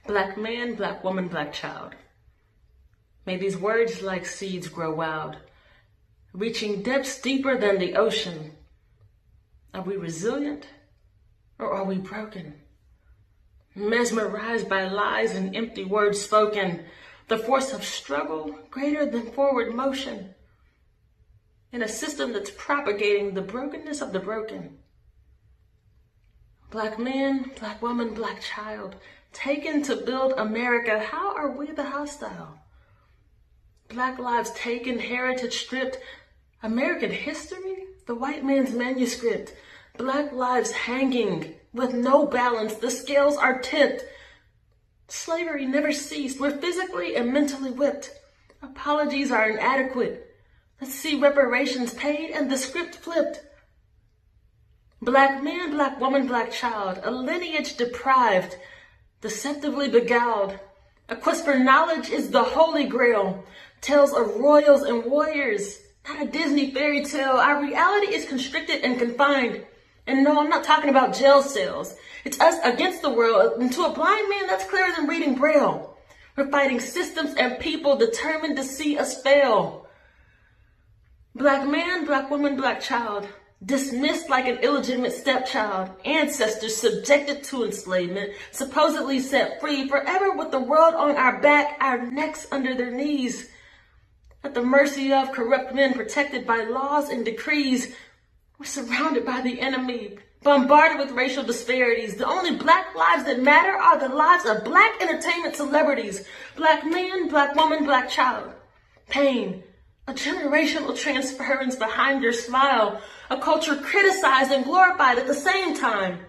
Black man, black woman, black child. May these words like seeds grow wild, reaching depths deeper than the ocean. Are we resilient or are we broken? Mesmerized by lies and empty words spoken, the force of struggle greater than forward motion. In a system that's propagating the brokenness of the broken. Black man, black woman, black child, taken to build America, how are we the hostile? Black lives taken, heritage stripped, American history, the white man's manuscript. Black lives hanging with no balance, the scales are tipped. Slavery never ceased, we're physically and mentally whipped. Apologies are inadequate. Let's see reparations paid and the script flipped. Black man, black woman, black child, a lineage deprived, deceptively beguiled. A quest for knowledge is the holy grail. Tales of royals and warriors, not a Disney fairy tale. Our reality is constricted and confined. And no, I'm not talking about jail cells. It's us against the world. And to a blind man, that's clearer than reading Braille. We're fighting systems and people determined to see us fail. Black man, black woman, black child, dismissed like an illegitimate stepchild, ancestors subjected to enslavement, supposedly set free, forever with the world on our back, our necks under their knees. At the mercy of corrupt men protected by laws and decrees, we're surrounded by the enemy, bombarded with racial disparities. The only black lives that matter are the lives of black entertainment celebrities. Black man, black woman, black child. Pain, a generational transference behind your smile. A culture criticized and glorified at the same time.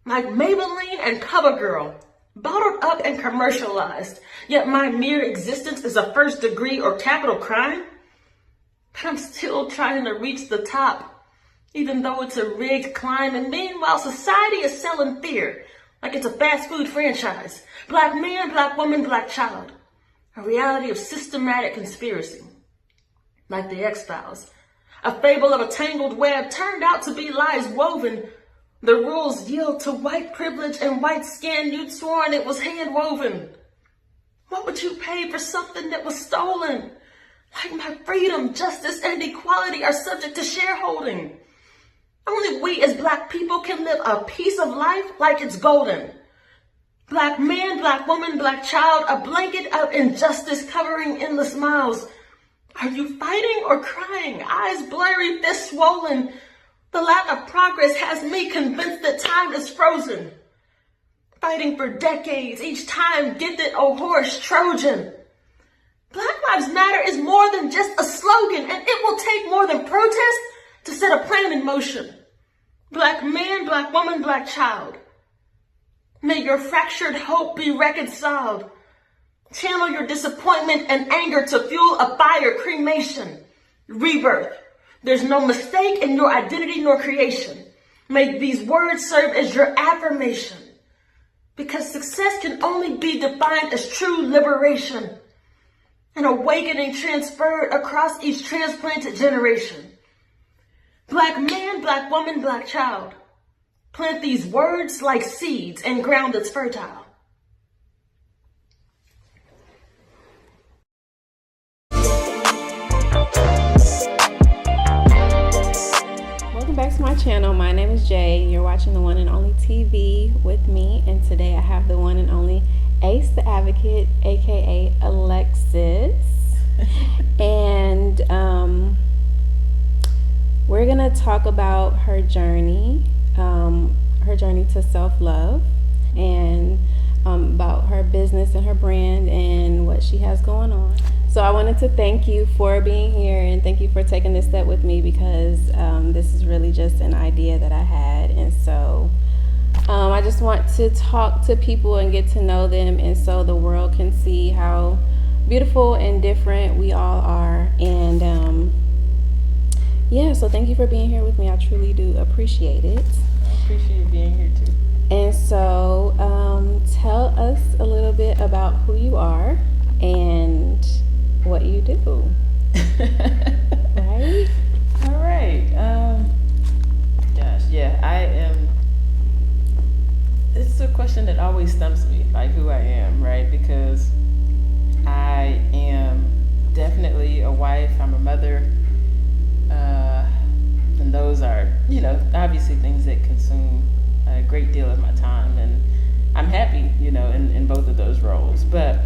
Like Maybelline and CoverGirl, bottled up and commercialized. Yet my mere existence is a first degree or capital crime. But I'm still trying to reach the top, even though it's a rigged climb. And meanwhile, society is selling fear like it's a fast food franchise. Black man, black woman, black child. A reality of systematic conspiracy. Like the X-Files. A fable of a tangled web turned out to be lies woven. The rules yield to white privilege and white skin. You'd sworn it was hand woven. What would you pay for something that was stolen? Like my freedom, justice, and equality are subject to shareholding. Only we as black people can live a piece of life like it's golden. Black man, black woman, black child, a blanket of injustice covering endless miles. Are you fighting or crying? Eyes blurry, fists swollen. The lack of progress has me convinced that time is frozen. Fighting for decades, each time gifted a horse Trojan. Black Lives Matter is more than just a slogan, and it will take more than protest to set a plan in motion. Black man, black woman, black child. May your fractured hope be reconciled. Channel your disappointment and anger to fuel a fire, cremation, rebirth. There's no mistake in your identity nor creation. May these words serve as your affirmation. Because success can only be defined as true liberation. An awakening transferred across each transplanted generation. Black man, black woman, black child. Plant these words like seeds in ground that's fertile. Welcome back to my channel. My name is Jay. You're watching the one and only TV with me, and today I have the one and only Ace the Advocate, aka Alexis. And we're gonna talk about her journey to self-love, and about her business and her brand and what she has going on. So I wanted to thank you for being here, and thank you for taking this step with me, because this is really just an idea that I had. And so I just want to talk to people and get to know them, and so the world can see how beautiful and different we all are. And yeah, so thank you for being here with me. I truly do appreciate it. I appreciate you being here too. And so tell us a little bit about who you are and what you do. Right? All right. Gosh, yeah, I am. It's a question that always stumps me, like who I am, right? Because I am definitely a wife, I'm a mother, and those are, obviously things that consume a great deal of my time, and I'm happy, in both of those roles. But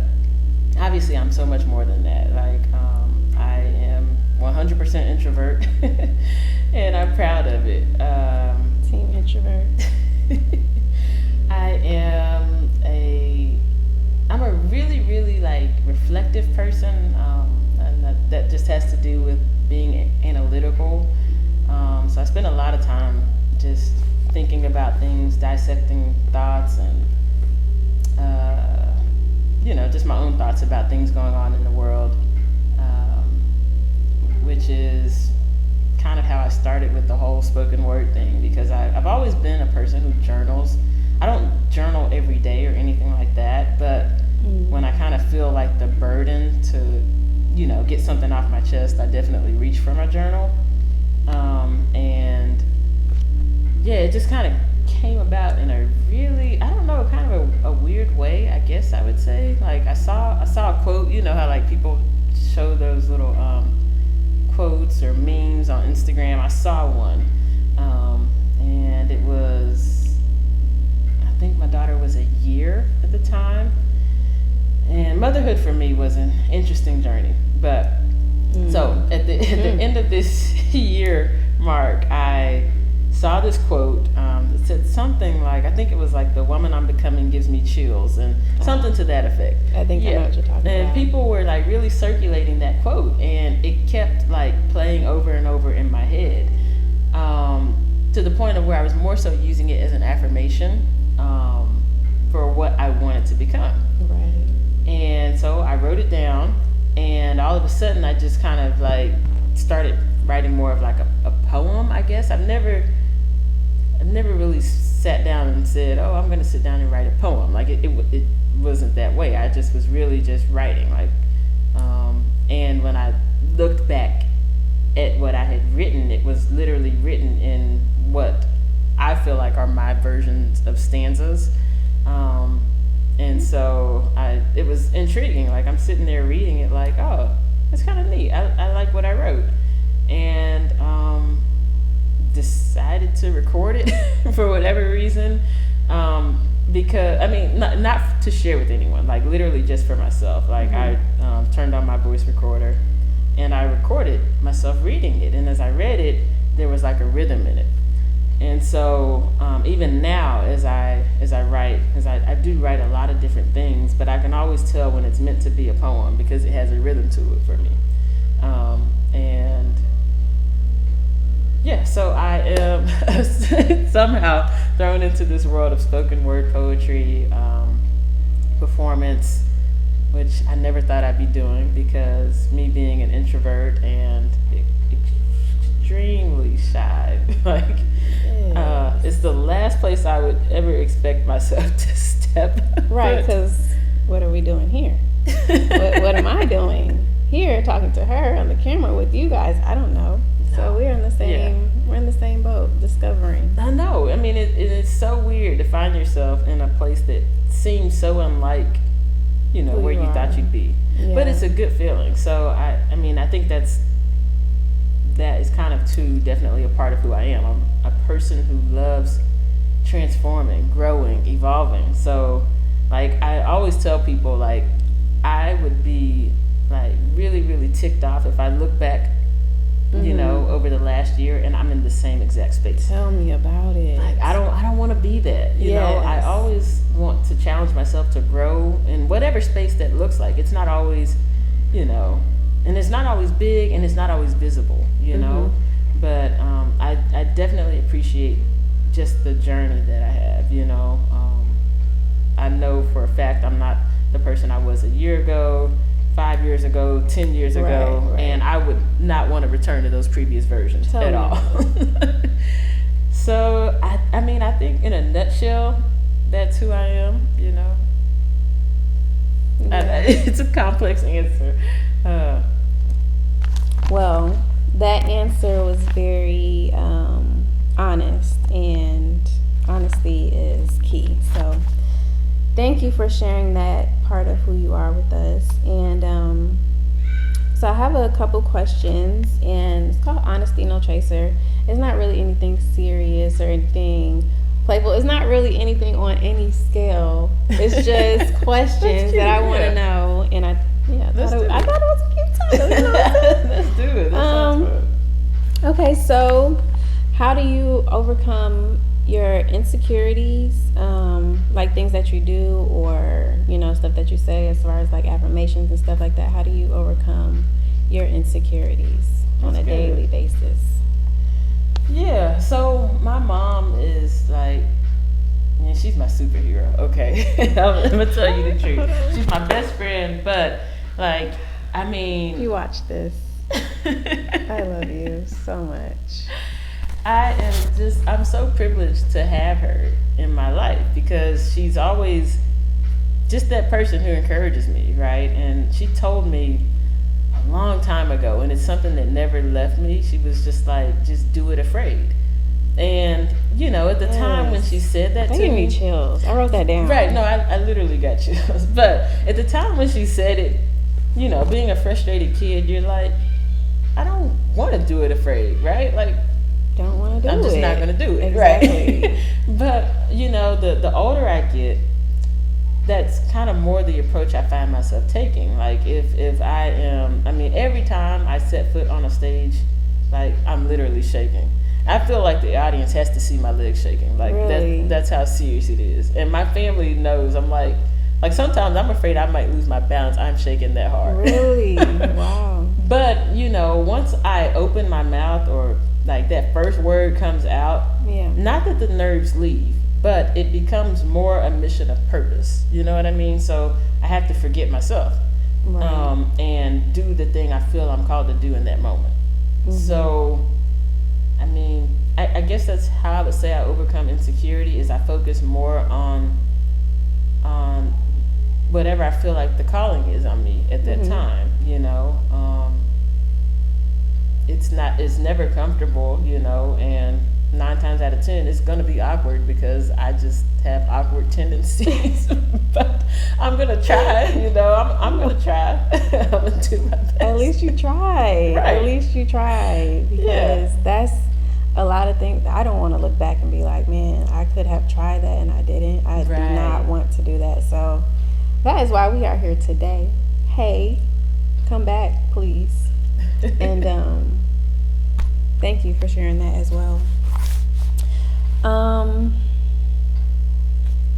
obviously I'm so much more than that. Like, I am 100% introvert, and I'm proud of it. Team introvert. I'm a really, really like reflective person, and that just has to do with being analytical. So I spend a lot of time just thinking about things, dissecting thoughts, and just my own thoughts about things going on in the world, which is kind of how I started with the whole spoken word thing, because I've always been a person who journals. I don't journal every day or anything like that, but when I kind of feel like the burden to, get something off my chest, I definitely reach for my journal. And yeah, it just kind of came about in a really, I don't know, kind of a weird way, I guess I would say. Like I saw a quote, how like people show those little quotes or memes on Instagram. I saw one, and it was, I think my daughter was a year at the time, and motherhood for me was an interesting journey. But so at the end of this year mark, I saw this quote. It said something like, I think it was like, "The woman I'm becoming gives me chills," and something to that effect. I think I know what you're talking about. And people were like really circulating that quote, and it kept like playing over and over in my head, to the point of where I was more so using it as an affirmation for what I wanted to become. Right. And so I wrote it down, and all of a sudden I just kind of like started writing more of like a poem, I guess. I've never really sat down and said, "Oh, I'm going to sit down and write a poem." Like it wasn't that way. I just was really just writing. Like, and when I looked back at what I had written, it was literally written in what I feel like are my versions of stanzas. And so it was intriguing. Like I'm sitting there reading it like, oh, it's kind of neat. I like what I wrote. And decided to record it for whatever reason, because not to share with anyone, like literally just for myself. Like I turned on my voice recorder and I recorded myself reading it, and as I read it, there was like a rhythm in it. And so even now as I write, because I do write a lot of different things, but I can always tell when it's meant to be a poem because it has a rhythm to it for me. And yeah, so I am somehow thrown into this world of spoken word poetry, performance, which I never thought I'd be doing, because me being an introvert and extremely shy, like it's the last place I would ever expect myself to step. Right, because what are we doing here? what am I doing here, talking to her on the camera with you guys? I don't know. So we're in the same boat, discovering. I know. I mean, it's so weird to find yourself in a place that seems so unlike, where you thought you'd be. Yeah. But it's a good feeling. So I think that is kind of too definitely a part of who I am. I'm a person who loves transforming, growing, evolving. So like I always tell people, like I would be like really, really ticked off if I look back, over the last year and I'm in the same exact space. Tell me about it. Like I don't want to be that. You know, I always want to challenge myself to grow in whatever space that looks like. It's not always, and it's not always big and it's not always visible, but I definitely appreciate just the journey that I have, I know for a fact I'm not the person I was a year ago, 5 years ago, 10 years ago, right. And I would not want to return to those previous versions at all. So, I think in a nutshell, that's who I am, It's a complex answer. Well, that answer was very honest, and honesty is key. So thank you for sharing that part of who you are with us. And so I have a couple questions, and it's called Honesty No Chaser. It's not really anything serious or anything playful. It's not really anything on any scale. It's just questions that I want to know. And I thought it was a cute title. You know what I'm saying? Let's do it. That sounds fun. Okay, so how do you overcome your insecurities, like things that you do, or stuff that you say as far as like affirmations and stuff like that? How do you overcome your insecurities on a daily basis? Yeah, so my mom is like, she's my superhero. Okay, I'm gonna tell you the truth. She's my best friend, but like, I mean, you watch this. I love you so much. I'm so privileged to have her in my life because she's always just that person who encourages me, right? And she told me a long time ago, and it's something that never left me. She was just like, just do it afraid. And, at the time when she said that to me. Gave me chills. I wrote that down. Right, no, I literally got chills. But at the time when she said it, being a frustrated kid, you're like, I don't want to do it afraid, right? Like, don't want to do it. I'm just not going to do it, exactly. Right? But, the older I get, that's kind of more the approach I find myself taking. Like, if I am, every time I set foot on a stage, like, I'm literally shaking. I feel like the audience has to see my legs shaking. Like, really? That's how serious it is. And my family knows. I'm like sometimes I'm afraid I might lose my balance. I'm shaking that hard. Really? Wow. But, once I open my mouth or like that first word comes out, not that the nerves leave, but it becomes more a mission of purpose. You know what I mean? So I have to forget myself, right. And do the thing I feel I'm called to do in that moment. Mm-hmm. So, I guess that's how I would say I overcome insecurity is I focus more on whatever I feel like the calling is on me at that mm-hmm. time, it's never comfortable, and 9 times out of 10 it's going to be awkward because I just have awkward tendencies. But I'm going to try, I'm going to try. I'm going to do my best. At least you try. Right. At least you try, because that's a lot of things. I don't want to look back and be like, man, I could have tried that and I didn't. I do not want to do that. So that is why we are here today. Hey, come back, please. And thank you for sharing that as well.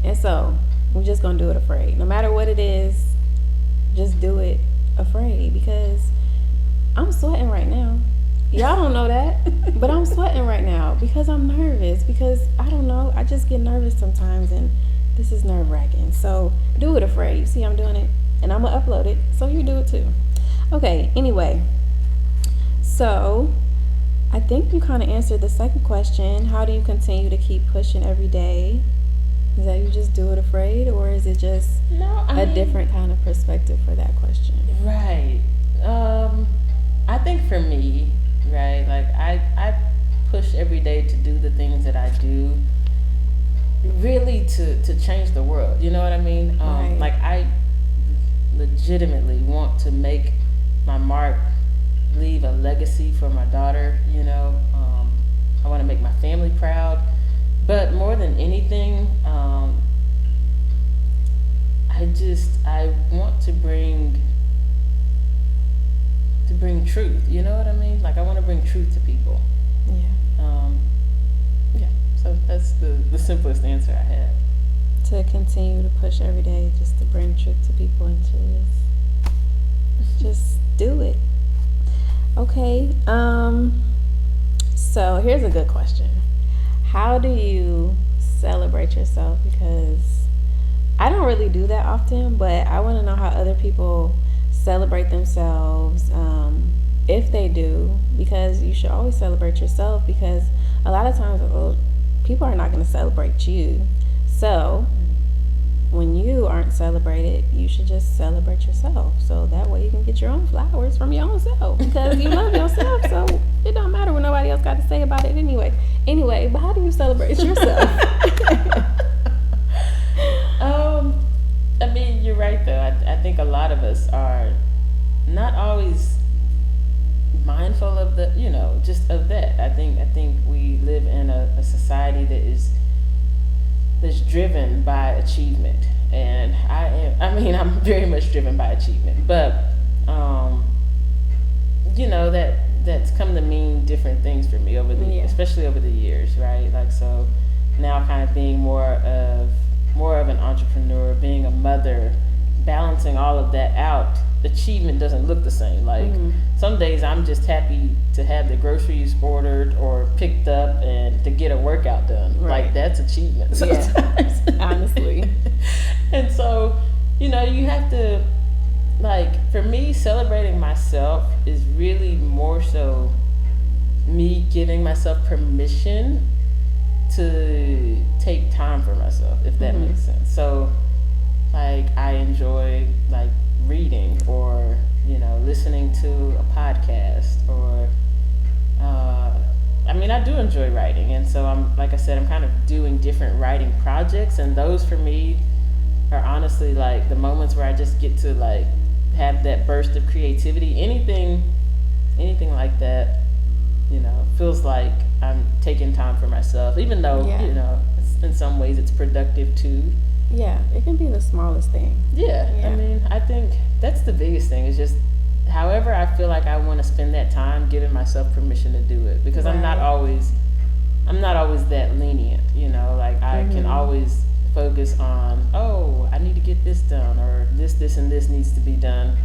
And so we're just gonna do it afraid. No matter what it is, just do it afraid, because I'm sweating right now. Y'all don't know that, but I'm sweating right now because I'm nervous, because I don't know, I just get nervous sometimes, and this is nerve-wracking. So do it afraid. You see I'm doing it, and I'm gonna upload it, so you do it too. Okay, anyway, so I think you kind of answered the second question. How do you continue to keep pushing every day? Is that you just do it afraid, or is it just a different kind of perspective for that question? Right. I think for me, right, like I push every day to do the things that I do, really to change the world. You know what I mean? Right. Like I legitimately want to make my mark, leave a legacy for my daughter. I want to make my family proud, but more than anything, I want to bring truth. You know what I mean? Like I want to bring truth to people. Yeah. So that's the simplest answer I have. To continue to push every day, just to bring truth to people, and just do it. Okay. So here's a good question. How do you celebrate yourself? Because I don't really do that often, but I want to know how other people celebrate themselves, if they do, because you should always celebrate yourself, because a lot of times people are not going to celebrate you. So when you aren't celebrated, you should just celebrate yourself, so that way you can get your own flowers from your own self, because you love yourself. So it don't matter what nobody else got to say about it anyway, but how do you celebrate yourself? You're right right though. I think a lot of us are not always mindful of the, just of that. I think we live in a society that's driven by achievement, and I'm very much driven by achievement, but that's come to mean different things for me especially over the years, right? Like, so now kind of being more of an entrepreneur, being a mother, balancing all of that out, achievement doesn't look the same. Like, some days I'm just happy to have the groceries ordered or picked up and to get a workout done. Right. Like, that's achievement sometimes. Yeah, honestly. And so, you have to, like, for me, celebrating myself is really more so me giving myself permission to take time for myself, if that makes sense. So, like, I enjoy, like, reading or, listening to a podcast, or, I do enjoy writing. And so I'm kind of doing different writing projects, and those for me are honestly, like, the moments where I just get to, like, have that burst of creativity. Anything like that, feels like I'm taking time for myself, even though, in some ways it's productive too. Yeah, it can be the smallest thing. Yeah. I think that's the biggest thing, is just however I feel like I want to spend that time, giving myself permission to do it, because I'm not always that lenient, like I can always focus on, I need to get this done, or this and this needs to be done.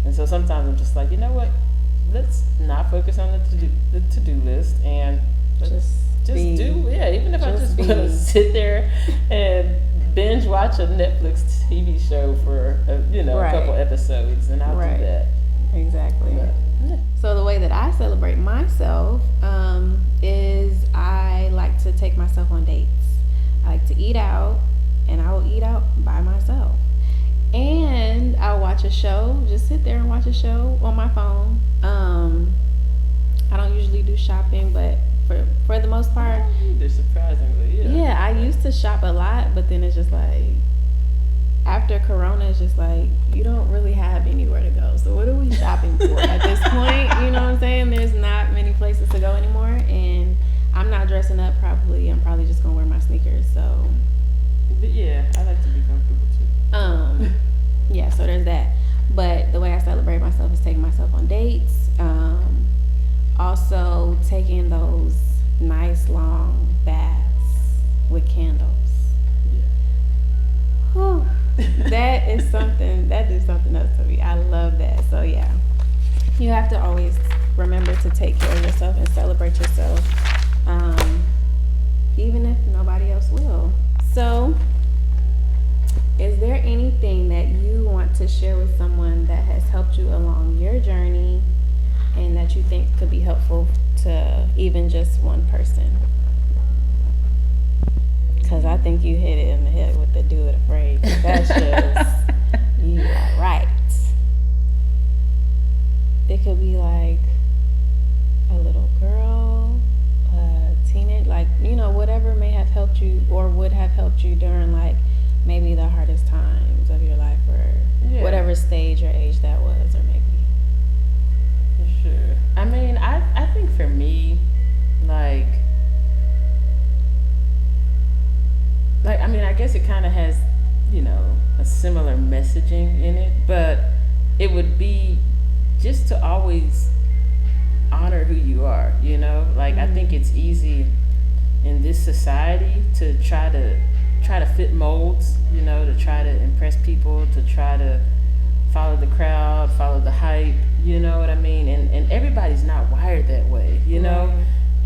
And so sometimes I'm just like, you know what, let's not focus on the to-do list, and just do, even if I just want to sit there and binge watch a Netflix TV show for a couple episodes, and I'll do that. Exactly. But, yeah. So the way that I celebrate myself is I like to take myself on dates. I like to eat out, and I will eat out by myself. And I'll watch a show, just sit there and watch a show on my phone. I don't usually do shopping, but for the most part, either, surprisingly, yeah, I used to shop a lot, but then it's just like, after Corona, it's just like, you don't really have anywhere to go. So what are we shopping for at this point? You know what I'm saying? There's not many places to go anymore, and I'm not dressing up properly. I'm probably just gonna wear my sneakers. So, but yeah, I like to be comfortable too. Yeah. So there's that. But the way I celebrate myself is taking myself on dates. Also taking those nice long baths with candles. Yeah. Whew. That is something else to me. I love that. So yeah, you have to always remember to take care of yourself and celebrate yourself, even if nobody else will. So, is there anything that you want to share with someone that has helped you along your journey, and that you think could be helpful to even just one person? Because I think you hit it in the head with the do it afraid. That's just, you are right. It could be like a little girl, a teenage, like, whatever may have helped you or would have helped you during, like, maybe the hardest times of your life, or whatever stage or age that was, or maybe. For sure. I think for me, I guess it kind of has, a similar messaging in it, but it would be just to always honor who you are, I think it's easy in this society to try to fit molds, to try to impress people, to try to follow the crowd, follow the hype, you know what I mean? And everybody's not wired that way, Right.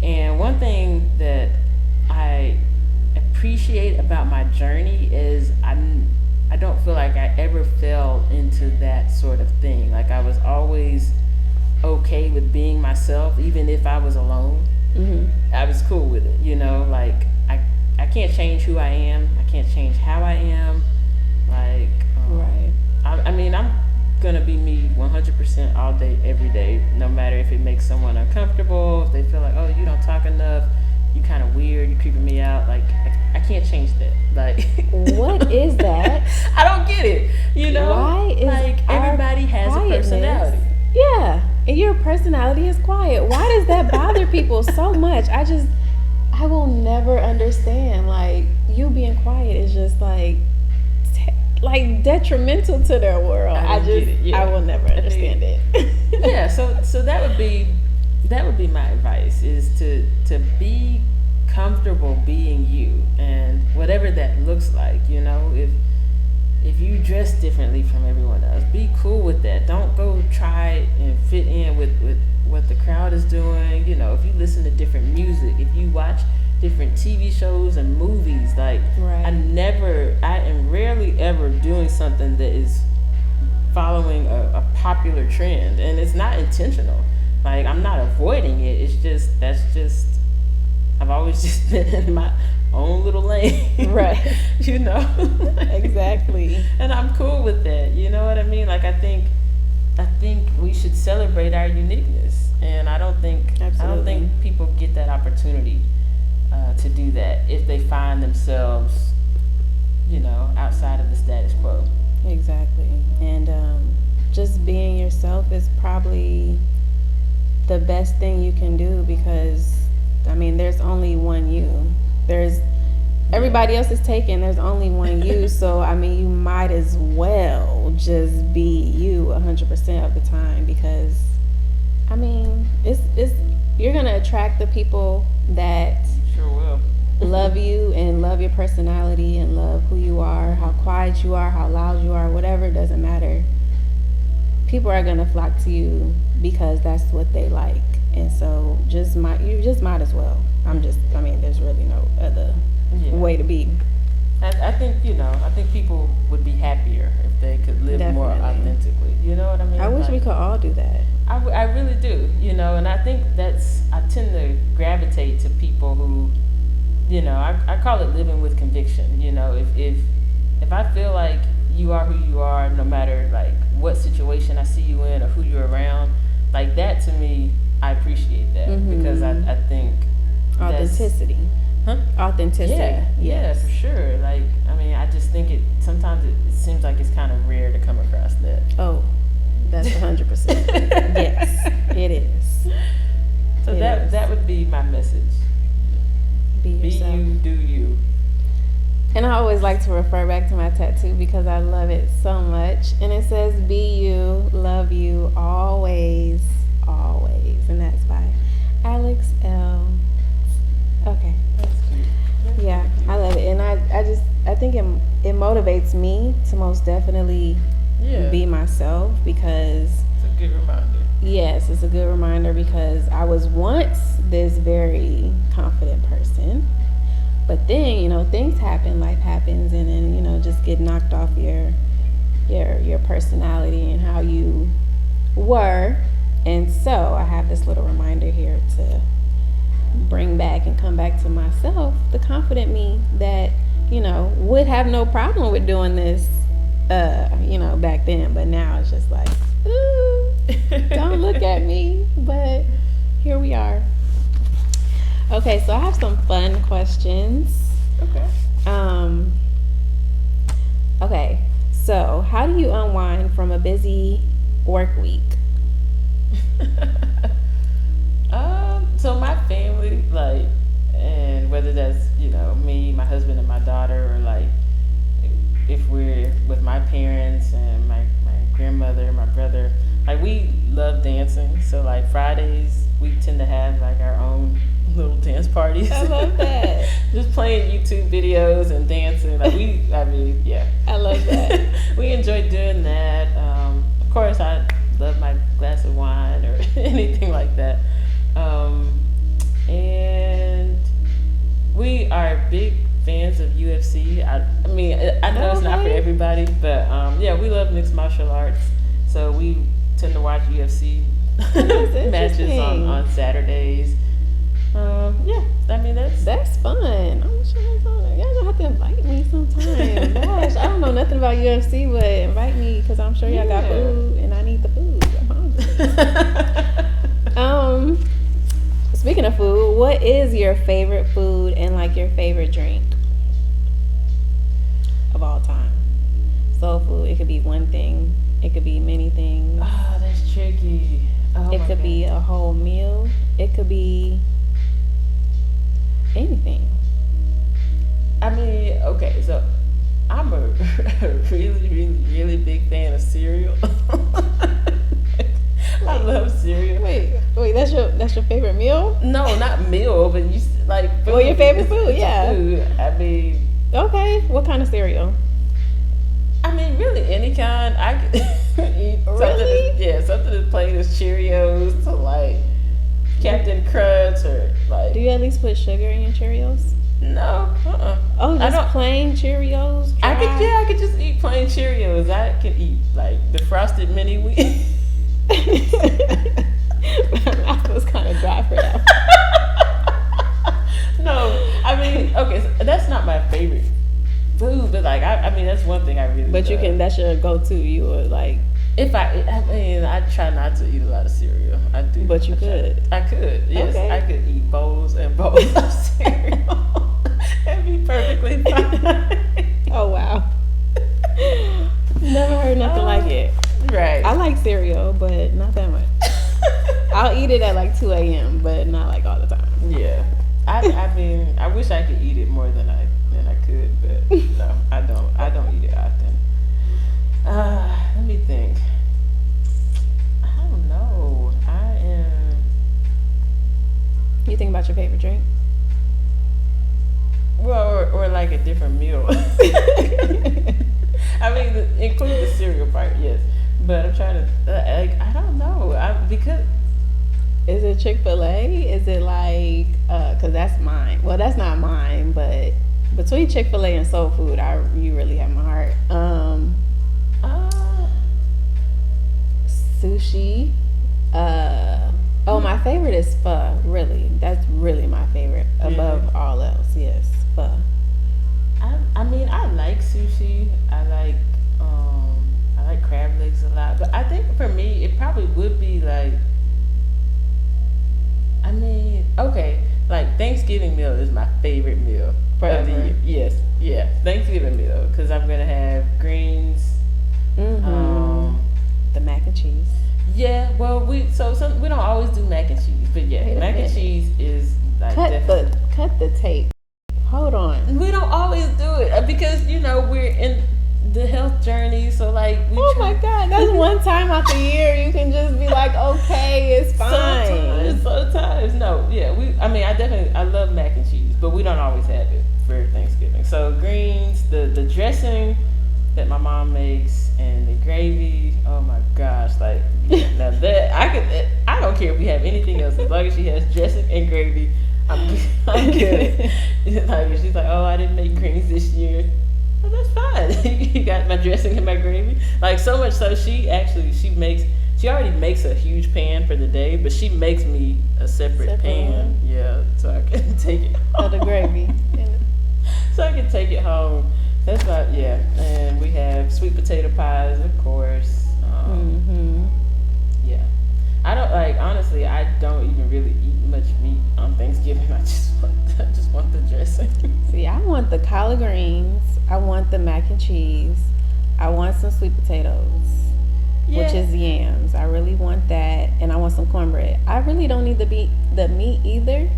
And one thing that I appreciate about my journey is I don't feel like I ever fell into that sort of thing. Like, I was always okay with being myself, even if I was alone. Mm-hmm. I was cool with it, like, I can't change who I am. I can't change how I am. Like, Right. I'm gonna be me 100% all day, every day, no matter if it makes someone uncomfortable, if they feel like, oh, you don't talk enough, you kind of weird. You're creeping me out. Like, I can't change that. Like, what is that? I don't get it. You know, why is like everybody has a personality. Yeah, and your personality is quiet. Why does that bother people so much? I will never understand. Like, you being quiet is just like detrimental to their world. I will never understand it. Yeah, so that would be my advice, is to be comfortable being you, and whatever that looks like. You know, if you dress differently from everyone else, be cool with that. Don't go try and fit in with what the crowd is doing. You know, if you listen to different music, if you watch different TV shows and movies, like, right. I am rarely ever doing something that is following a popular trend, and it's not intentional. Like, I'm not avoiding it. That's just I've always just been in my own little lane. Right. You know? Exactly. And I'm cool with that. You know what I mean? Like, I think we should celebrate our uniqueness, and I don't think people get that opportunity to do that if they find themselves, you know, outside of the status quo. Exactly. And just being yourself is probably the best thing you can do, because I mean, there's only one you. Everybody else is taken. There's only one you. So I mean, you might as well just be you 100% of the time, because I mean, it's you're gonna attract the people that sure will love you and love your personality and love who you are, how quiet you are, how loud you are, whatever, it doesn't matter. People are gonna flock to you because that's what they like. And so you just might as well. There's really no other way to be. I think people would be happier if they could live more authentically. You know what I mean? I wish we could all do that. I really do, you know, and I think I tend to gravitate to people who, you know, I call it living with conviction. You know, if I feel like you are who you are, no matter like what situation I see you in or who you're around, like that, to me, I appreciate that. Mm-hmm. Because I think authenticity. Authenticity. Yeah, for sure. Like, I mean, I just think sometimes it seems like it's kind of rare to come across that. Oh, that's 100%. Yes, it is. So that would be my message. Be yourself. Be you, do you. And I always like to refer back to my tattoo because I love it so much. And it says, be you, love you, always, always. And that's by Alex L. Okay. That's cute. Yeah, I love it. And I think it motivates me to most definitely be myself, because it's a good reminder. Yes, it's a good reminder, because I was once this very confident person, but then, you know, things happen, life happens, and then, you know, just get knocked off your personality and how you were. And so I have this little reminder here to bring back and come back to myself, the confident me that, you know, would have no problem with doing this, you know, back then. But now it's just like, ooh, don't look at me. But here we are. Okay, so I have some fun questions. Okay, so how do you unwind from a busy work week? So my family, like, and whether that's, you know, me, my husband, and my daughter, or like if we're with my parents and my grandmother, my brother, like, we love dancing. So like Fridays we tend to have like our own little dance parties. I love that. Just playing YouTube videos and dancing. Like, I love that. We enjoy doing that. Of course, I love my glass of wine or anything like that. And we are big fans of UFC. I know it's not for everybody, but we love mixed martial arts. So we tend to watch UFC matches on Saturdays. That's fun. I'm sure y'all gonna have to invite me sometime. Gosh, I don't know nothing about UFC, but invite me, because I'm sure y'all got food and I need the food. I'm hungry. Speaking of food, what is your favorite food and like your favorite drink of all time? Soul food. It could be one thing. It could be many things. Oh, that's tricky. Oh, It could be a whole meal. It could be anything. I mean, okay, so I'm a really, really, really big fan of cereal. I love cereal. Wait, that's your favorite meal? No, not meal, but you like. Food. Well, your favorite food, yeah. Food. I mean, Okay, what kind of cereal? I mean, really any kind. I could eat Really? something as plain as Cheerios to like Captain Crunch or like. Do you at least put sugar in your Cheerios? No, Oh, I just don't. plain Cheerios? I dry? could just eat plain Cheerios. I can eat like the frosted mini wheat. I was kind of dry for that. No, I mean, okay, so that's not my favorite food, but like, I mean, that's one thing I really. But you love. can. That's your go-to. You would like. If I mean, I try not to eat a lot of cereal. I do. But you could. I could. Yes, Okay. I could eat bowls and bowls of cereal. That'd be perfectly fine. Oh wow. Never heard nothing like it. Right. I like cereal, but not that much. I'll eat it at like 2 a.m., but not like all the time. Yeah. I mean, I wish I could eat it more than I could, but no, I don't eat it often. Let me think. I don't know. You think about your favorite drink? Well, or like a different meal. I mean, include the cereal part, yes. But I'm trying to, like, I don't know. Because Is it Chick-fil-A? Is it like, cause that's mine. Well, that's not mine, but between Chick-fil-A and soul food, you really have my heart. Sushi. My favorite is pho. Really, that's really my favorite above all else. Yes, pho. I mean, I like sushi. I like crab legs a lot. But I think for me, it probably would be like, I mean, okay, like Thanksgiving meal is my favorite meal of the year. Yes, yeah, Thanksgiving meal, because I'm gonna have greens. The mac and cheese. Yeah, well, we don't always do mac and cheese, but yeah, mac and cheese is like Cut the tape. Hold on. We don't always do it because we're in the health journey, so like. My God, that's one time out the year you can just be like, okay, it's fine. Sometimes, no, yeah, I love mac and cheese, but we don't always have it for Thanksgiving. So greens, the dressing that my mom makes, and the gravy. Oh my gosh, like now that I don't care if we have anything else as long as she has dressing and gravy. I'm good. Like she's like, oh, I didn't make greens this year. Well, that's fine. You got my dressing and my gravy. Like so much so, she already makes a huge pan for the day, but she makes me a separate pan. One. Yeah, so I can take it home. Oh, the gravy. So I can take it home. That's about, yeah. And we have sweet potato pies, of course. Yeah. Honestly, I don't even really eat much meat on Thanksgiving. I just want the dressing. See, I want the collard greens. I want the mac and cheese. I want some sweet potatoes, which is yams. I really want that, and I want some cornbread. I really don't need the meat either.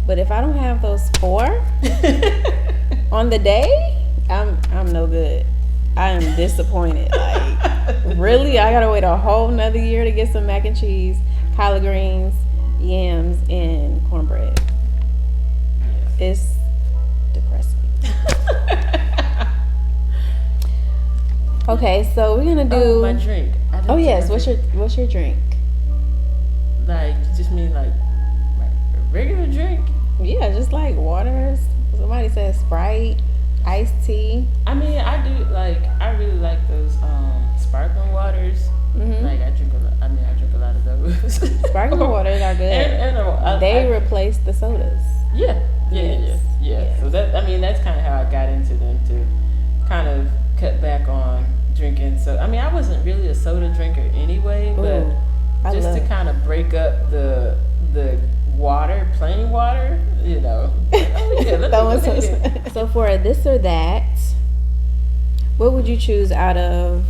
But if I don't have those 4 on the day, I'm no good. I am disappointed. Like, really? I gotta wait a whole nother year to get some mac and cheese, collard greens, yams, and cornbread. It's depressing. Okay, so we're gonna do my drink. Oh yes, what's your drink? Like, you just mean like a regular drink? Yeah, just like water. Somebody said Sprite, iced tea. I mean, I really like those sparkling waters. Like I drink a lot of those. Sparkling waters are good. And they replace the sodas. Yeah. Yes. So that's kind of how I got into them, to kind of cut back on drinking. So I wasn't really a soda drinker anyway, but just to kind of break up the water, plain water, you know. Oh, yeah, let me That go one's so ahead. So for a this or that, what would you choose out of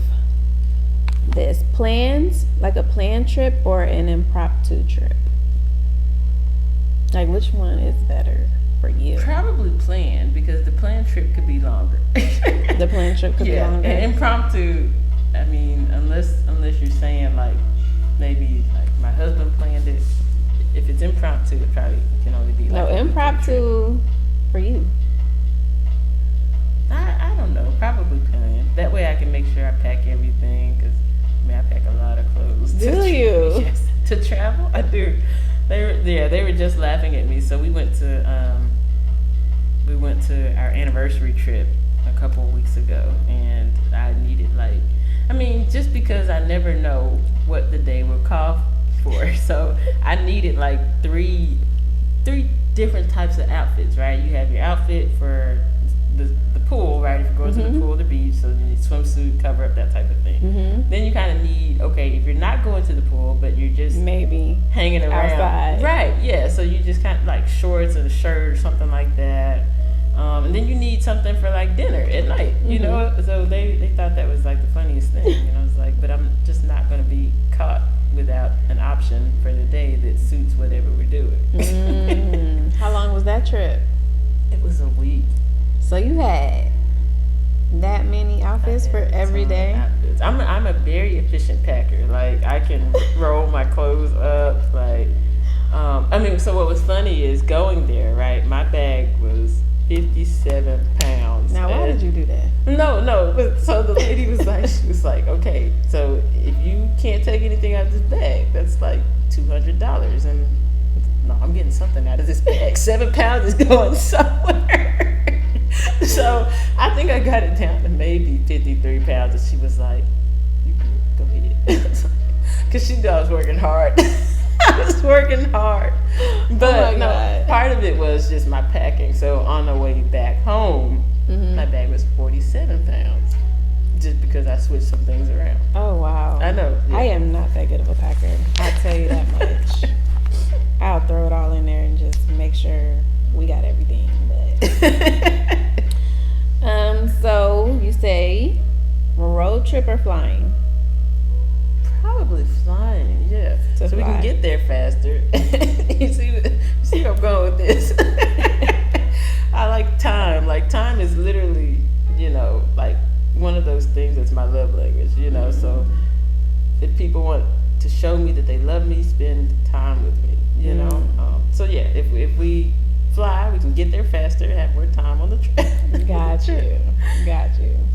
this? Plans, like a planned trip or an impromptu trip? Like which one is better for you? Probably planned, because the planned trip could be longer. The planned trip could be longer. And impromptu, I mean, unless you're saying like maybe like my husband planned it. If it's impromptu, it probably can only be like No, impromptu for you. I don't know, probably planned. That way I can make sure I pack everything, because I mean I pack a lot of clothes. Do you? Yes, to travel, I do. They were just laughing at me. So we went to our anniversary trip a couple of weeks ago, and I needed just because I never know what the day will call for, so I needed like three different types of outfits, right? You have your outfit for the pool, right? If you're going to the pool or the beach, so you need swimsuit, cover up, that type of thing. Then you kind of need, okay, if you're not going to the pool, but you're just maybe hanging around outside, right? Yeah, so you just kind of like shorts and a shirt or something like that. And then you need something for like dinner at night, you know. So they thought that was like the funniest thing, and I was like, but I'm just not going to be caught without an option for the day that suits whatever we're doing. How long was that trip? It was a week. So you had that many outfits for every day? Outfits. I'm a very efficient packer. Like I can roll my clothes up. Like, so what was funny is going there, right? My bag was 57 pounds. Now, why did you do that? No. But so the lady was like, she was like, okay, so if you can't take anything out of this bag, that's like $200. And no, I'm getting something out of this bag. 7 pounds is going somewhere. So I think I got it down to maybe 53 pounds. And she was like, you go ahead. Because she knew I was working hard. I was working hard. But part of it was just my packing. So on the way back home, my bag was 47 pounds. Just because I switched some things around. Oh, wow. I know. Yeah. I am not that good of a packer. I'll tell you that much. I'll throw it all in there and just make sure we got everything. But so you say road trip or flying? Probably flying, yeah. So we can get there faster. you see where I'm going with this. I like time. Like time is literally, like one of those things that's my love language, So if people want to show me that they love me, spend time with me, So yeah, if we fly, we can get there faster, have more time on the trip. Got you.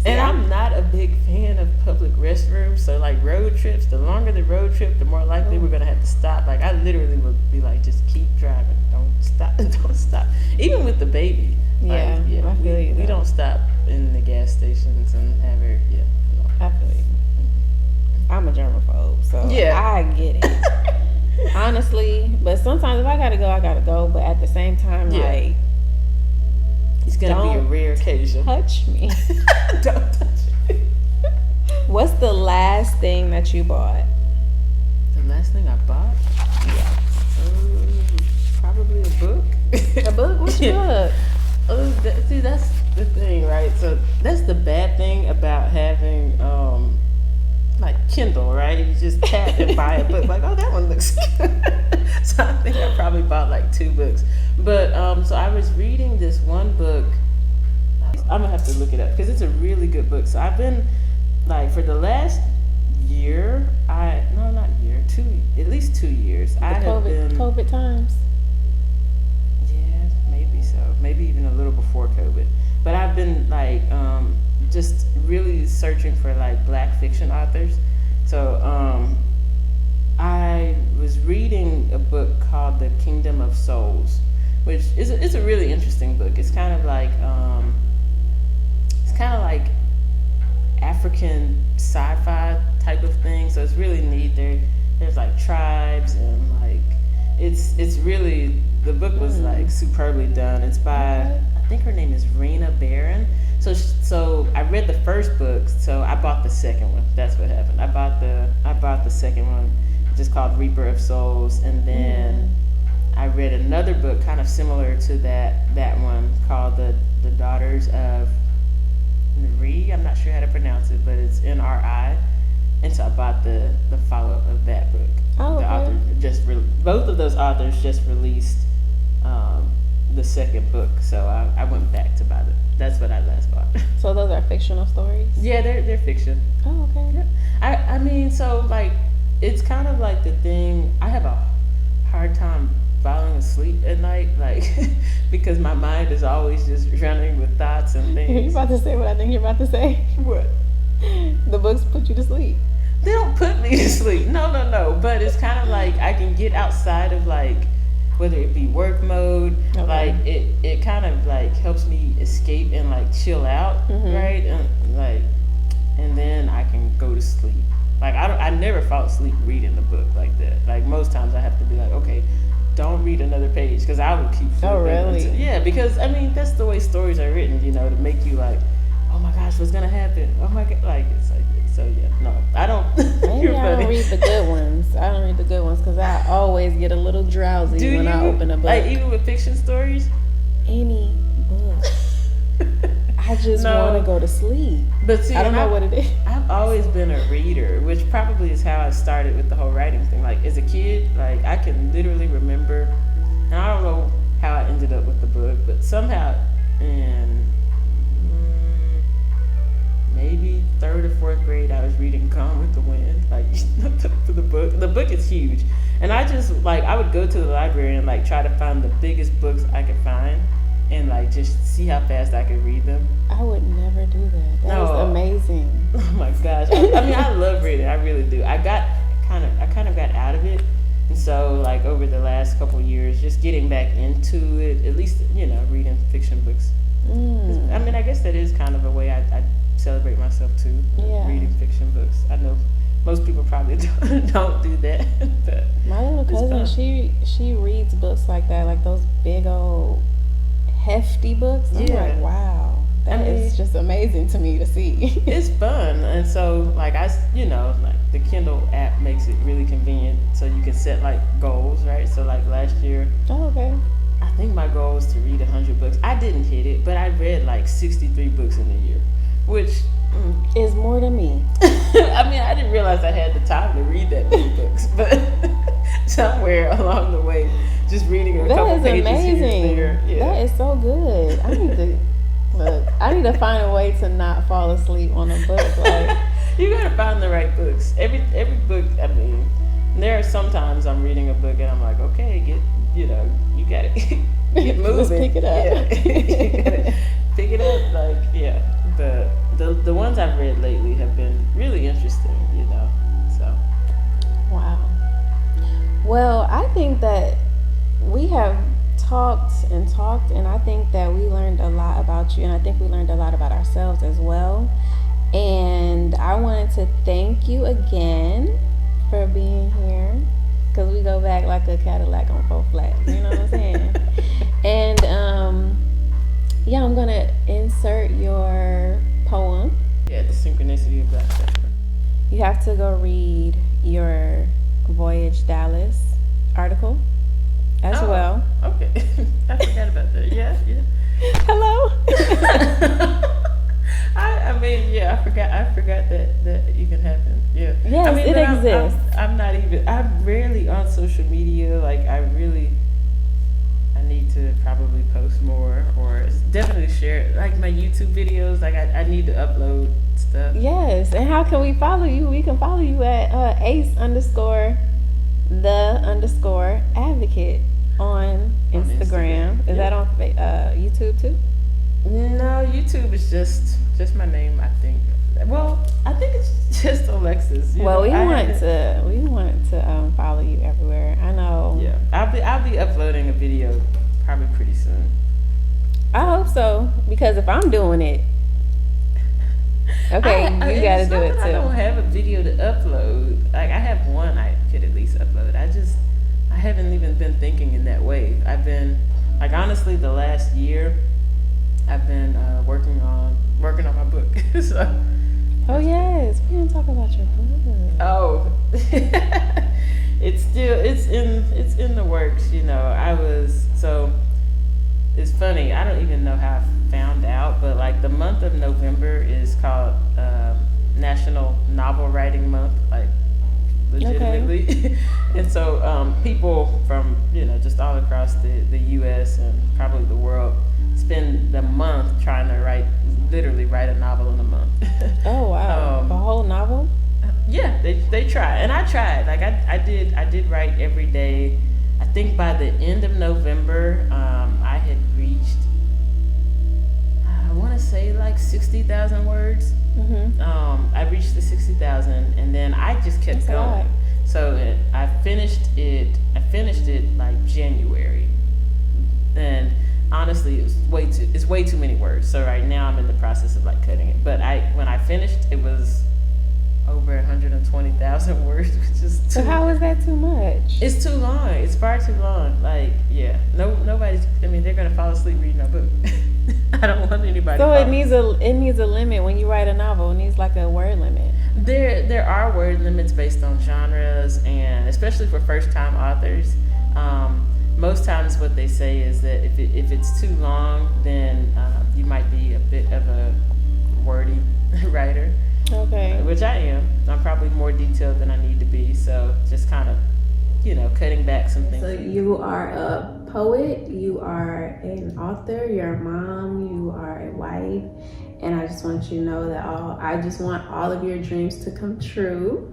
And I'm not a big fan of public restrooms, so like road trips, the longer the road trip, the more likely we're gonna have to stop. Like I literally would be like, just keep driving, don't stop. Even with the baby. Yeah, I feel you. We don't stop in the gas stations and have her. Yeah, I feel you. I'm a germaphobe, so yeah, I get it. Honestly, but sometimes if I gotta go. But at the same time, like, it's gonna be a rare occasion. Touch me. Don't touch me. What's the last thing that you bought? The last thing I bought? Yeah. Probably a book. A book? Which book? See, that's the thing, right? So that's the bad thing about having like Kindle, right? You just tap and buy a book, like, oh, that one looks good. So I think I probably bought like 2 books. But so I was reading this one book. I'm gonna have to look it up because it's a really good book. So I've been like for the last year, at least 2 years. COVID times. Yeah, maybe so. Maybe even a little before COVID. But I've been like just really searching for like Black fiction authors. So I was reading a book called The Kingdom of Souls, which is a really interesting book. It's kind of like African sci-fi type of thing. So it's really neat. There's like tribes and like it's really, the book was like superbly done. It's by, I think her name is Rena Barron. So I read the first book, so I bought the second one. That's what happened. I bought the second one, just called Reaper of Souls, and then I read another book kind of similar to that one called the Daughters of Nri. I'm not sure how to pronounce it, but it's Nri. And so I bought the follow-up of that book. Oh, The okay. author both of those authors just released the second book, so I went back to buy it. That's what I last bought. So those are fictional stories? Yeah, they're fiction. Oh, okay. Yeah. I mean, so like it's kind of like the thing. I have a hard time falling asleep at night, like because my mind is always just running with thoughts and You things. about to say what I think you're about to say? What? The books put you to sleep. They don't put me to sleep. No. But it's kind of like I can get outside of like whether it be work mode, Okay. like it kind of like helps me escape and like chill out, right? And then I can go to sleep. Like I never fall asleep reading the book like that. Like most times I have to be like, okay, don't read another page because I will keep flipping. Oh, really? Yeah, because I mean that's the way stories are written, to make you like, oh my gosh, what's gonna happen? Oh my god, like it's like so yeah. No, I don't. Maybe You're I funny. don't read the good ones. I don't read the good ones because I always get a little drowsy Do when you? I open a book. Like even with fiction stories? Any book. I just No. want to go to sleep. But see, I don't know what it is. I've always been a reader, which probably is how I started with the whole writing thing. Like as a kid, like I can literally remember, and I don't know how I ended up with the book, but somehow in maybe 3rd or 4th grade, I was reading Gone with the Wind, like the book. The book is huge, and I just like I would go to the library and like try to find the biggest books I could find, and like just see how fast I could read them. I would never do that. That No. is amazing. Oh my gosh! I mean, I love reading. I really do. I kind of got out of it, and so like over the last couple years, just getting back into it. At least reading fiction books. I mean, I guess that is kind of a way I celebrate myself too. Yeah. Reading fiction books. I know most people probably don't do that, but My little it's cousin, fun. she reads books like that, like those big old hefty books. I'm Yeah. like, wow, that I mean, is just amazing to me to see. It's fun, and so like like the Kindle app makes it really convenient, so you can set like goals, right? So like last year, Oh, okay. I think my goal was to read 100 books. I didn't hit it, but I read like 63 books in a year, which It's more than me. I mean, I didn't realize I had the time to read that many books, but somewhere along the way, just reading a That couple is pages amazing. here and there. Yeah. That is so good. I need to find a way to not fall asleep on a book. Like, You gotta find the right books. Every book. I mean, there are sometimes I'm reading a book and I'm like, okay, you gotta get moving. Just pick it up. Yeah. You gotta pick it up. Like yeah. But the ones I've read lately have been really interesting. So. wow. Well, I think that we have talked, and I think that we learned a lot about you, and I think we learned a lot about ourselves as well. And I wanted to thank you again for being here, because we go back like a Cadillac on 4 flats. You know what I'm saying? And yeah, I'm gonna insert your poem. Yeah, the synchronicity of Black Summer. You have to go read your Voyage Dallas article as Oh, well. Okay. I forgot about that. Yeah. Hello. I mean, yeah, I forgot that even happened. Yeah. Yes, I mean, it but exists. I'm rarely on social media. Like, I need to probably post more or definitely share, like, my YouTube videos. Like, I need to upload stuff. Yes, and how can we follow you? We can follow you at ace_the_advocate on Instagram. Is that on YouTube too? No, YouTube is just my name, I think. Well, I think it's just Alexis. Well, we want to follow you everywhere. I know. Yeah, I'll be uploading a video probably pretty soon. I hope so, because if I'm doing it, okay, you got to do it I don't too. have a video to upload. Like I have one I could at least upload. I haven't even been thinking in that way. I've been like honestly the last year I've been working on my book. So Oh yes, we didn't talk about your book. oh it's in the works. It's funny. I don't even know how I found out, but like the month of November is called National Novel Writing Month, like legitimately. Okay. And so people from just all across the U.S. and probably the world spend the month trying to literally write a novel in a month. Oh wow! A whole novel? Yeah, they try, and I tried. Like I did write every day. I think by the end of November, I had reached, I want to say like 60,000 words. Mm-hmm. I reached the 60,000, and then I just kept going. So I finished it like January, and honestly, it's way too many words. So right now I'm in the process of like cutting it. But when I finished, it was over 120,000 words, which is too. So how is that too much? It's too long. It's far too long. Like, yeah, nobody's. I mean, they're gonna fall asleep reading a book. I don't want anybody. So it needs a limit when you write a novel. It needs like a word limit. There are word limits based on genres, and especially for first time authors. Most times, what they say is that if it's too long, then you might be a bit of a wordy writer. Okay. Which I am. I'm probably more detailed than I need to be. So just kind of, cutting back some things. So you are a poet, you are an author, you're a mom, you are a wife, and I just want you to know that I just want all of your dreams to come true.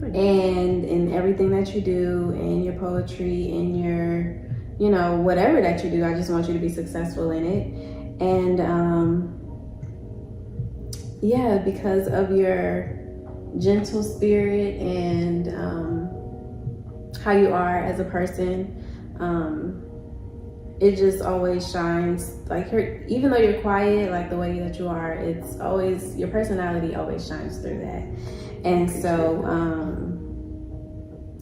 And in everything that you do, in your poetry, in your, whatever that you do, I just want you to be successful in it. And because of your gentle spirit and how you are as a person, it just always shines. Like even though you're quiet, like the way that you are, it's always, your personality always shines through that. And so,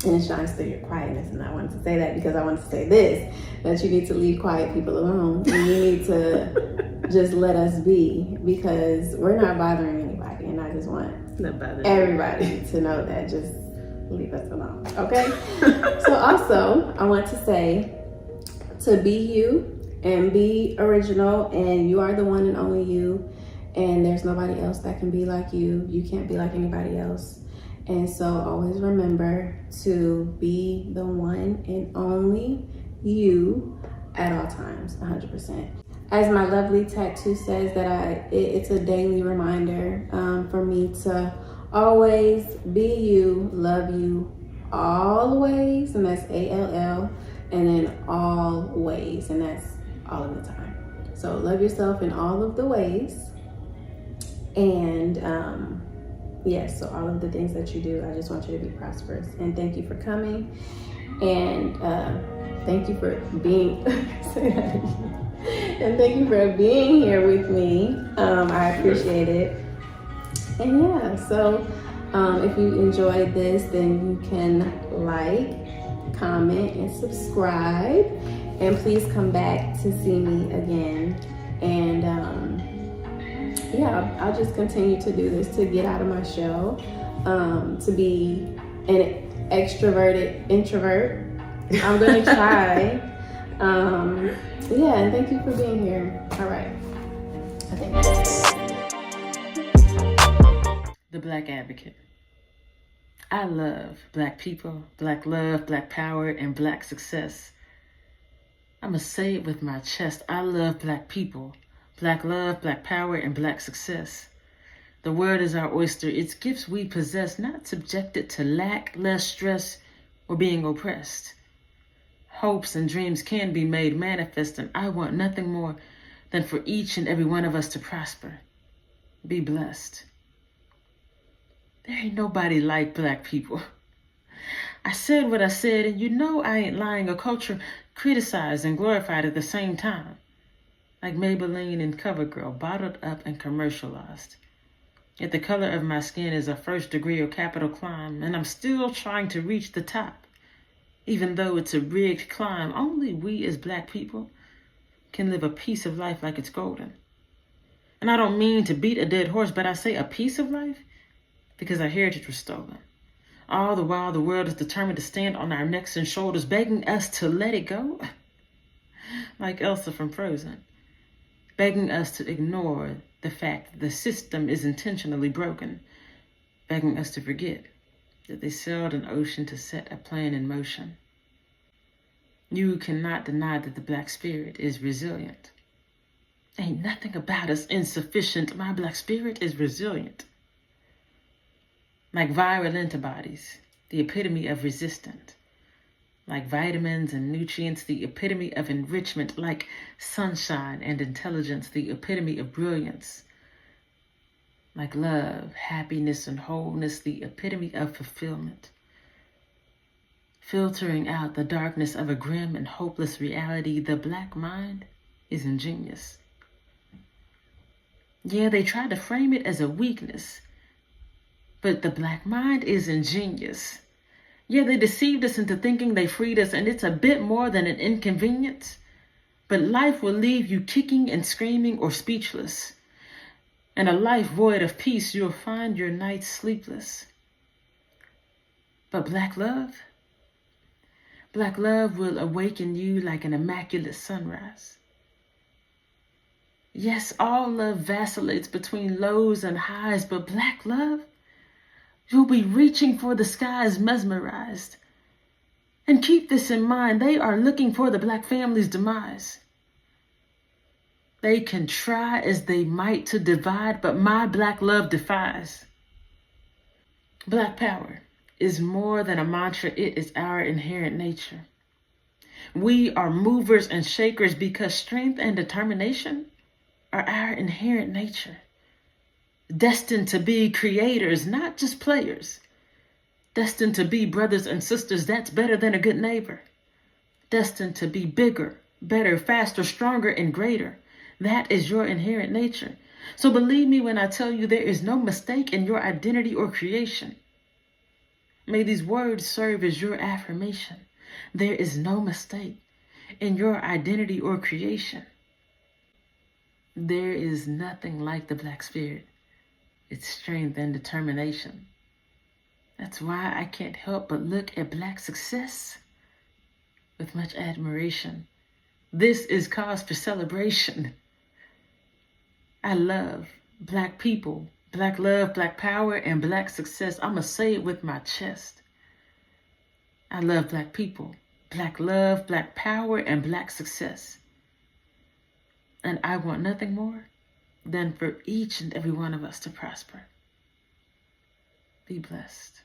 and it shines through your quietness. And I wanted to say that because I wanted to say this, that you need to leave quiet people alone. And you need to just let us be, because we're not bothering anybody. And I just want everybody to know that. Just leave us alone, okay? So also, I want to say to be you and be original, and you are the one and only you, and there's nobody else that can be like you. You can't be like anybody else. And so always remember to be the one and only you at all times, 100%. As my lovely tattoo says, that it's a daily reminder for me to always be you, love you always, and that's ALL, and then always, and that's all of the time. So love yourself in all of the ways, and yes, so all of the things that you do, I just want you to be prosperous. And thank you for coming, and thank you for being say that again. And thank you for being here with me. I appreciate it. And yeah, so if you enjoyed this, then you can like, comment, and subscribe. And please come back to see me again. And I'll just continue to do this to get out of my shell, to be an extroverted introvert. I'm gonna try. And thank you for being here. All right. I think that's it. The Black Advocate. I love Black people, Black love, Black power, and Black success. I must say it with my chest. I love Black people, Black love, Black power, and Black success. The world is our oyster. Its gifts we possess, not subjected to lack, less stress, or being oppressed. Hopes and dreams can be made manifest, and I want nothing more than for each and every one of us to prosper. Be blessed. There ain't nobody like Black people. I said what I said, and you know I ain't lying. A culture criticized and glorified at the same time. Like Maybelline and CoverGirl, bottled up and commercialized. Yet the color of my skin is a first degree or capital climb, and I'm still trying to reach the top. Even though it's a rigged climb, only we as Black people can live a piece of life like it's golden. And I don't mean to beat a dead horse, but I say a piece of life because our heritage was stolen. All the while the world is determined to stand on our necks and shoulders, begging us to let it go. Like Elsa from Frozen, begging us to ignore the fact that the system is intentionally broken, begging us to forget that they sailed an ocean to set a plan in motion. You cannot deny that the Black spirit is resilient. Ain't nothing about us insufficient. My Black spirit is resilient. Like viral antibodies, the epitome of resistant. Like vitamins and nutrients, the epitome of enrichment. Like sunshine and intelligence, the epitome of brilliance. Like love, happiness, and wholeness, the epitome of fulfillment. Filtering out the darkness of a grim and hopeless reality, the Black mind is ingenious. Yeah, they tried to frame it as a weakness, but the Black mind is ingenious. Yeah, they deceived us into thinking they freed us, and it's a bit more than an inconvenience, but life will leave you kicking and screaming or speechless. And a life void of peace, you'll find your nights sleepless. But Black love will awaken you like an immaculate sunrise. Yes, all love vacillates between lows and highs, but Black love, you'll be reaching for the skies mesmerized. And keep this in mind, they are looking for the Black family's demise. They can try as they might to divide, but my Black love defies. Black power is more than a mantra, it is our inherent nature. We are movers and shakers because strength and determination are our inherent nature. Destined to be creators, not just players. Destined to be brothers and sisters, that's better than a good neighbor. Destined to be bigger, better, faster, stronger, and greater. That is your inherent nature. So believe me when I tell you there is no mistake in your identity or creation. May these words serve as your affirmation. There is no mistake in your identity or creation. There is nothing like the Black spirit. Its strength and determination. That's why I can't help but look at Black success with much admiration. This is cause for celebration. I love Black people, Black love, Black power, and Black success. I'ma say it with my chest. I love Black people, Black love, Black power, and Black success. And I want nothing more than for each and every one of us to prosper. Be blessed.